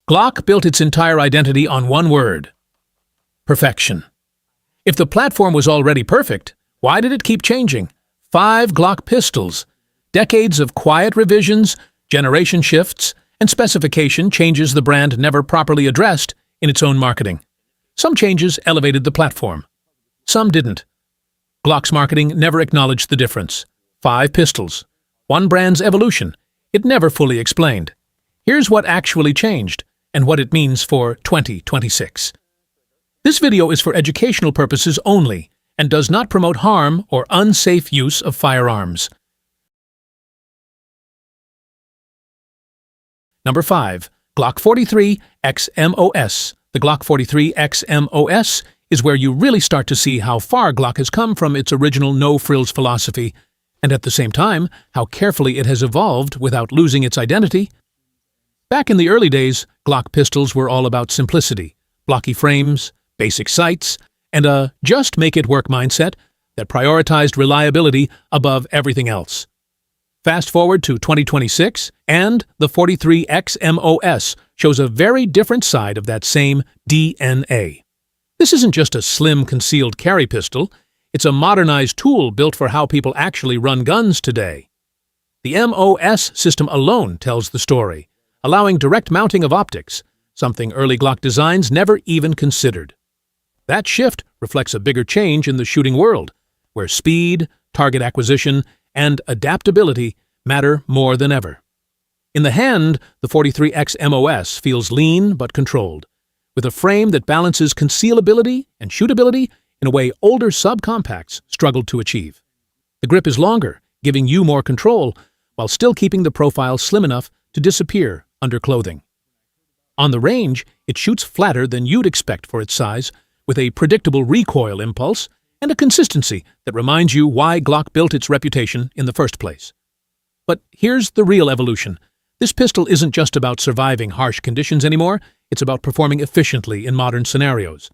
Glock built its entire identity on one word: perfection. If the platform was already perfect, why did it keep changing? 5 Glock pistols, decades of quiet revisions, generation shifts, and specification changes the brand never properly addressed in its own marketing. Some changes elevated the platform. Some didn't. Glock's marketing never acknowledged the difference. 5 pistols. One brand's evolution. It never fully explained. Here's what actually changed, and what it means for 2026. This video is for educational purposes only, and does not promote harm or unsafe use of firearms. Number 5. Glock 43 XMOS. The Glock 43 XMOS is where you really start to see how far Glock has come from its original no-frills philosophy, and at the same time, how carefully it has evolved without losing its identity. Back in the early days, Glock pistols were all about simplicity, blocky frames, basic sights, and a just-make-it-work mindset that prioritized reliability above everything else. Fast forward to 2026, and the 43 XMOS shows a very different side of that same DNA. This isn't just a slim concealed carry pistol, it's a modernized tool built for how people actually run guns today. The MOS system alone tells the story, allowing direct mounting of optics, something early Glock designs never even considered. That shift reflects a bigger change in the shooting world, where speed, target acquisition, and adaptability matter more than ever. In the hand, the 43 XMOS feels lean but controlled, with a frame that balances concealability and shootability in a way older subcompacts struggled to achieve. The grip is longer, giving you more control, while still keeping the profile slim enough to disappear under clothing. On the range, it shoots flatter than you'd expect for its size, with a predictable recoil impulse and a consistency that reminds you why Glock built its reputation in the first place. But here's the real evolution. This pistol isn't just about surviving harsh conditions anymore, it's about performing efficiently in modern scenarios.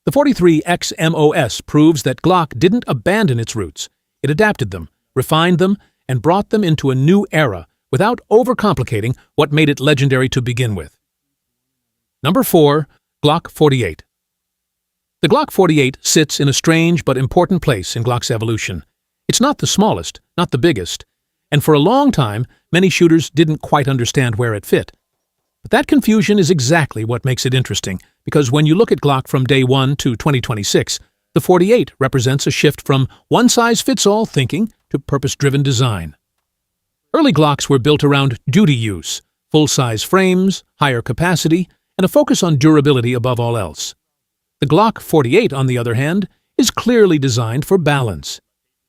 The 43 XMOS proves that Glock didn't abandon its roots. It adapted them, refined them, and brought them into a new era without overcomplicating what made it legendary to begin with. Number 4. Glock 48. The Glock 48 sits in a strange but important place in Glock's evolution. It's not the smallest, not the biggest, and for a long time, many shooters didn't quite understand where it fit. But that confusion is exactly what makes it interesting, because when you look at Glock from day 1 to 2026, the 48 represents a shift from one-size-fits-all thinking to purpose-driven design. Early Glocks were built around duty use, full-size frames, higher capacity, and a focus on durability above all else. The Glock 48, on the other hand, is clearly designed for balance.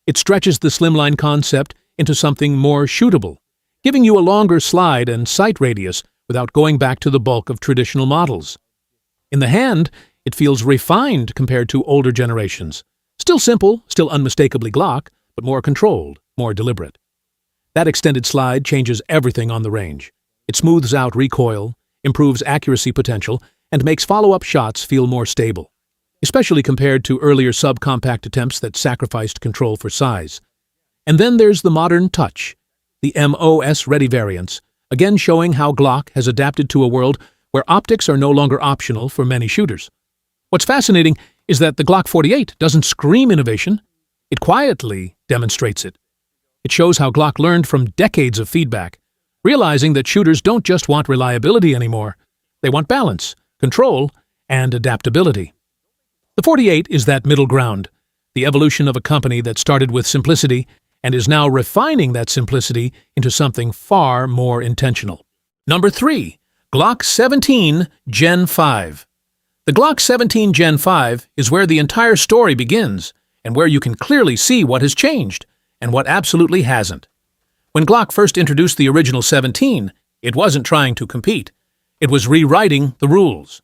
It stretches the slimline concept into something more shootable, giving you a longer slide and sight radius without going back to the bulk of traditional models. In the hand, it feels refined compared to older generations. Still simple, still unmistakably Glock, but more controlled, more deliberate. That extended slide changes everything on the range. It smooths out recoil, improves accuracy potential, and makes follow-up shots feel more stable, especially compared to earlier subcompact attempts that sacrificed control for size. And then there's the modern touch, the MOS-ready variants, again showing how Glock has adapted to a world where optics are no longer optional for many shooters. What's fascinating is that the Glock 48 doesn't scream innovation, it quietly demonstrates it. It shows how Glock learned from decades of feedback, realizing that shooters don't just want reliability anymore, they want balance, control, and adaptability. The 48 is that middle ground, the evolution of a company that started with simplicity and is now refining that simplicity into something far more intentional. Number 3. Glock 17 Gen 5. The Glock 17 Gen 5 is where the entire story begins, and where you can clearly see what has changed, and what absolutely hasn't. When Glock first introduced the original 17, it wasn't trying to compete. It was rewriting the rules.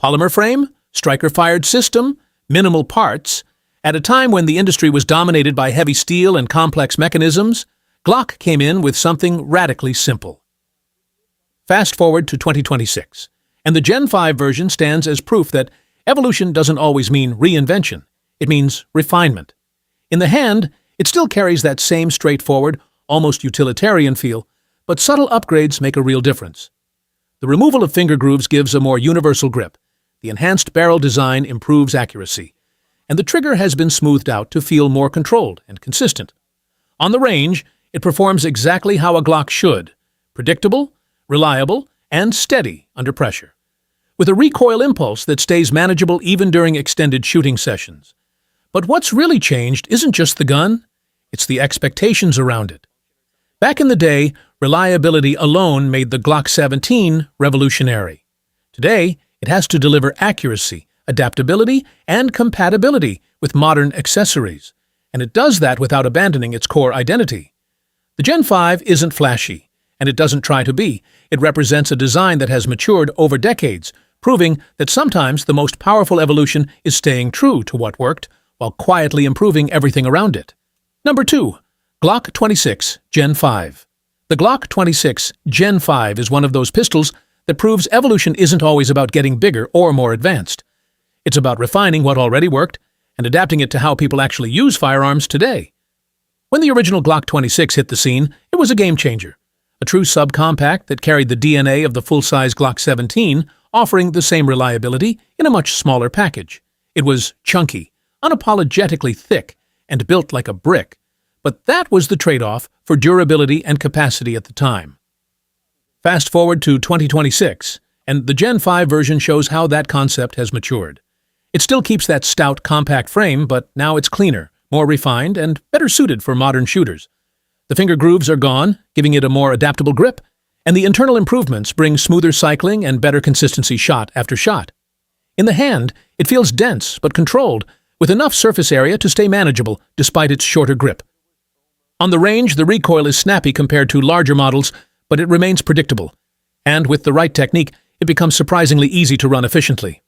Polymer frame, striker-fired system, minimal parts. At a time when the industry was dominated by heavy steel and complex mechanisms, Glock came in with something radically simple. Fast forward to 2026, and the Gen 5 version stands as proof that evolution doesn't always mean reinvention. It means refinement. In the hand, it still carries that same straightforward, almost utilitarian feel, but subtle upgrades make a real difference. The removal of finger grooves gives a more universal grip. The enhanced barrel design improves accuracy. And the trigger has been smoothed out to feel more controlled and consistent. On the range, it performs exactly how a Glock should: predictable, reliable, and steady under pressure, with a recoil impulse that stays manageable even during extended shooting sessions. But what's really changed isn't just the gun, it's the expectations around it. Back in the day, reliability alone made the Glock 17 revolutionary. Today, it has to deliver accuracy, adaptability, and compatibility with modern accessories, and it does that without abandoning its core identity. The Gen 5 isn't flashy, and it doesn't try to be. It represents a design that has matured over decades, proving that sometimes the most powerful evolution is staying true to what worked, while quietly improving everything around it. Number 2. Glock 26 Gen 5. The Glock 26 Gen 5 is one of those pistols that proves evolution isn't always about getting bigger or more advanced. It's about refining what already worked and adapting it to how people actually use firearms today. When the original Glock 26 hit the scene, it was a game-changer. A true subcompact that carried the DNA of the full-size Glock 17, offering the same reliability in a much smaller package. It was chunky, unapologetically thick, and built like a brick. But that was the trade-off for durability and capacity at the time. Fast forward to 2026, and the Gen 5 version shows how that concept has matured. It still keeps that stout, compact frame, but now it's cleaner, more refined, and better suited for modern shooters. The finger grooves are gone, giving it a more adaptable grip, and the internal improvements bring smoother cycling and better consistency shot after shot. In the hand, it feels dense but controlled, with enough surface area to stay manageable despite its shorter grip. On the range, the recoil is snappy compared to larger models, but it remains predictable, and with the right technique, it becomes surprisingly easy to run efficiently.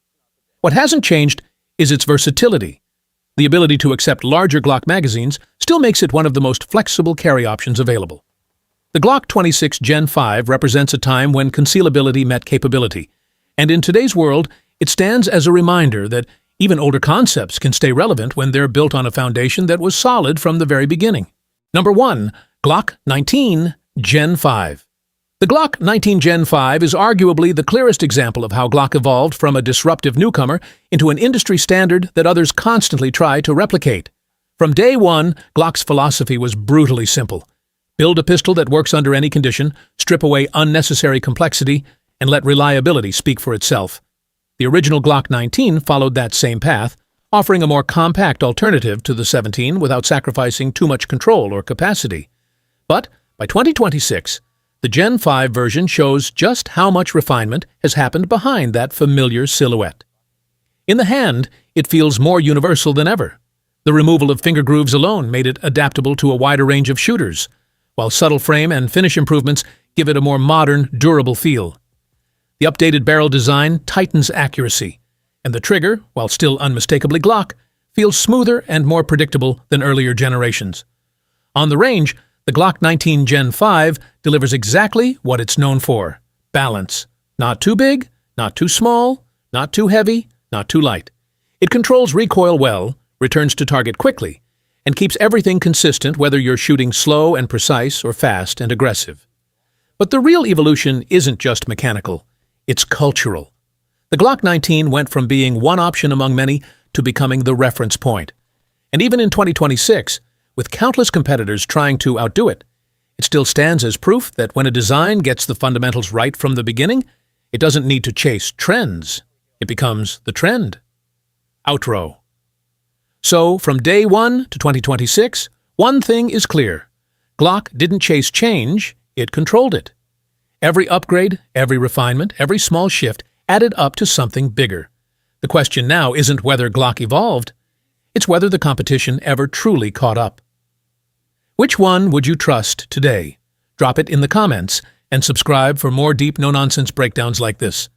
What hasn't changed is its versatility. The ability to accept larger Glock magazines still makes it one of the most flexible carry options available. The Glock 26 Gen 5 represents a time when concealability met capability, and in today's world, it stands as a reminder that even older concepts can stay relevant when they're built on a foundation that was solid from the very beginning. Number 1. Glock 19 Gen 5. The Glock 19 Gen 5 is arguably the clearest example of how Glock evolved from a disruptive newcomer into an industry standard that others constantly try to replicate. From day one, Glock's philosophy was brutally simple. Build a pistol that works under any condition, strip away unnecessary complexity, and let reliability speak for itself. The original Glock 19 followed that same path, offering a more compact alternative to the 17 without sacrificing too much control or capacity. But by 2026, the Gen 5 version shows just how much refinement has happened behind that familiar silhouette. In the hand, it feels more universal than ever. The removal of finger grooves alone made it adaptable to a wider range of shooters, while subtle frame and finish improvements give it a more modern, durable feel. The updated barrel design tightens accuracy, and the trigger, while still unmistakably Glock, feels smoother and more predictable than earlier generations. On the range, the Glock 19 Gen 5 delivers exactly what it's known for: balance. Not too big, not too small, not too heavy, not too light. It controls recoil well, returns to target quickly, and keeps everything consistent whether you're shooting slow and precise or fast and aggressive. But the real evolution isn't just mechanical, it's cultural. The Glock 19 went from being one option among many to becoming the reference point. And even in 2026, with countless competitors trying to outdo it, it still stands as proof that when a design gets the fundamentals right from the beginning, it doesn't need to chase trends. It becomes the trend. Outro. So, from day 1 to 2026, one thing is clear. Glock didn't chase change, it controlled it. Every upgrade, every refinement, every small shift added up to something bigger. The question now isn't whether Glock evolved, it's whether the competition ever truly caught up. Which one would you trust today? Drop it in the comments and subscribe for more deep, no-nonsense breakdowns like this.